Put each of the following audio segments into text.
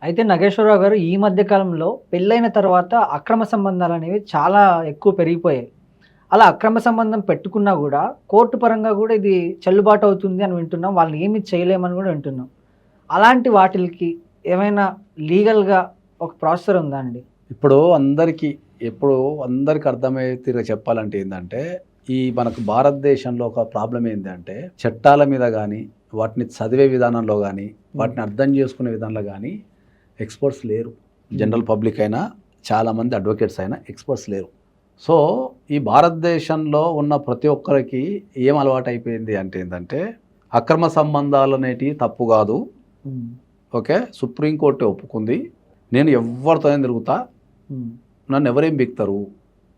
అయితే నాగేశ్వరరావు గారు ఈ మధ్య కాలంలో పెళ్ళైన తర్వాత అక్రమ సంబంధాలు అనేవి చాలా ఎక్కువ పెరిగిపోయాయి. అలా అక్రమ సంబంధం పెట్టుకున్నా గూడా కోర్టు పరంగా గూడా ఇది చెల్లుబాటు అవుతుంది అని వింటున్నాం. వాళ్ళని ఏమి చేయలేమని గూడా వింటున్నాం. అలాంటి వాటిలకి ఏమైనా లీగల్‌గా ఒక ప్రొసీజర్ ఉందా అండి? ఇప్పుడు అందరికి అర్థమయ్యే తీరుగా చెప్పాలంటే ఏందంటే, ఈ మనకు భారతదేశంలో ఒక ప్రాబ్లమ్ ఏందంటే, చట్టాల మీద గానీ, వాటిని చదివే విధానంలో గానీ, వాటిని అర్థం చేసుకునే విధానంలో గానీ ఎక్స్పర్ట్స్ లేరు. జనరల్ పబ్లిక్ అయినా, చాలామంది అడ్వకేట్స్ అయినా ఎక్స్పర్ట్స్ లేరు. సో, ఈ భారతదేశంలో ఉన్న ప్రతి ఒక్కరికి ఏం అలవాటైపోయింది అంటే ఏందంటే, అక్రమ సంబంధాలు అనేటివి తప్పు కాదు. ఓకే, సుప్రీంకోర్టు ఒప్పుకుంది. నేను ఎవరితోనే తిరుగుతా, నన్ను ఎవరేం బిక్తారు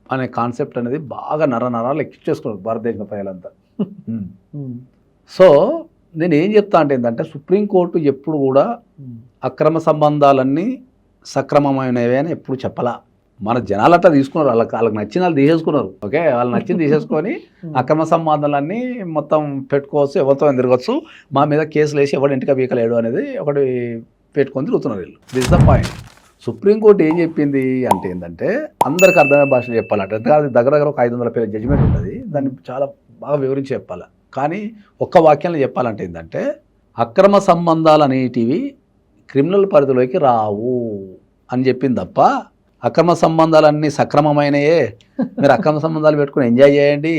అనే కాన్సెప్ట్ అనేది బాగా నరాలు ఎక్కించేసుకున్నారు భారతదేశ ప్రజలంతా. సో నేను ఏం చెప్తా అంటే ఏంటంటే, సుప్రీంకోర్టు ఎప్పుడు కూడా అక్రమ సంబంధాలన్నీ సక్రమమైనవి అని ఎప్పుడు చెప్పలా. మన జనాలు అట్లా తీసుకున్నారు, వాళ్ళకి నచ్చిన వాళ్ళు తీసేసుకున్నారు. ఓకే, వాళ్ళు నచ్చింది తీసేసుకొని అక్రమ సంబంధాలన్నీ మొత్తం పెట్టుకోవచ్చు, ఎవరితో తిరగచ్చు, మా మీద కేసులు వేసి ఎవరు ఇంటికి బీకలేడు అనేది ఒకటి పెట్టుకొని తిరుగుతున్నారు వీళ్ళు. This the point. సుప్రీంకోర్టు ఏం చెప్పింది అంటే ఏంటంటే, అందరికి అర్థమయ్యే భాషలో చెప్పాలంటే, అది దగ్గర ఒక 500 పేజీల జడ్జిమెంట్ ఉంటుంది. దాన్ని చాలా బాగా వివరించి చెప్పాలి. కానీ ఒక్క వాక్యంలో చెప్పాలంటే ఏంటంటే, అక్రమ సంబంధాలు అనేటివి క్రిమినల్ పరిధిలోకి రావు అని చెప్పింది తప్ప, అక్రమ సంబంధాలన్నీ సక్రమమైనయే, మీరు అక్రమ సంబంధాలు పెట్టుకుని ఎంజాయ్ చేయండి,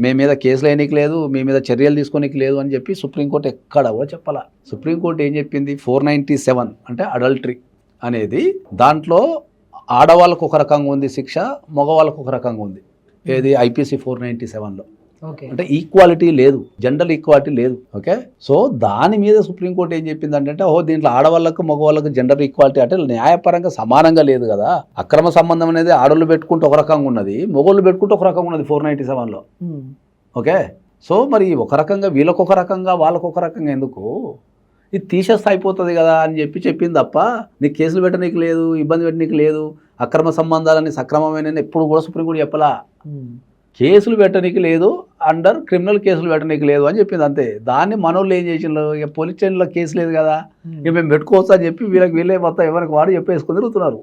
మీ మీద కేసులు వేయనీకి లేదు, మీ మీద చర్యలు తీసుకోనికి లేదు అని చెప్పి సుప్రీంకోర్టు ఎక్కడ కూడా చెప్పాల. సుప్రీంకోర్టు ఏం చెప్పింది, 497 అంటే అడల్టరీ అనేది, దాంట్లో ఆడవాళ్ళకు ఒక రకంగా ఉంది శిక్ష, మగవాళ్ళకు ఒక రకంగా ఉంది. ఏది ఐపీసీ 497లో. అంటే ఈక్వాలిటీ లేదు, జెండర్ ఈక్వాలిటీ లేదు. ఓకే, సో దాని మీద సుప్రీంకోర్టు ఏం చెప్పింది అంటే, దీంట్లో ఆడవాళ్ళకు మగవాళ్ళకు జెండర్ ఈక్వాలిటీ అంటే న్యాయపరంగా సమానంగా లేదు కదా. అక్రమ సంబంధం అనేది ఆడవాళ్ళు పెట్టుకుంటే ఒక రకంగా ఉన్నది, మగవాళ్ళు పెట్టుకుంటే ఒక రకంగా ఉన్నది 497లో. ఓకే, సో మరి ఒక రకంగా వీళ్ళకు ఒక రకంగా వాళ్ళకు ఒక రకంగా ఎందుకు, ఇది తీసేస్తే అయిపోతుంది కదా అని చెప్పింది తప్ప, నీకు కేసులు పెట్టనీకి లేదు, ఇబ్బంది పెట్టనీకి లేదు, అక్రమ సంబంధాలని సక్రమమైన ఎప్పుడు కూడా సుప్రీంకోర్టు చెప్పలా. కేసులు పెట్టనీకి లేదు, అండర్ క్రిమినల్ కేసులు పెట్టనీకి లేదు అని చెప్పింది అంతే. దాన్ని మనోళ్ళు ఏం చేసిండ్రు, ఇక పోలీస్ స్టేషన్లో కేసు లేదు కదా, ఇక మేము పెట్టుకోవచ్చు అని చెప్పి వీళ్ళే మొత్తం ఎవరికి వాడు చెప్పేసుకుని తిరుగుతున్నారు.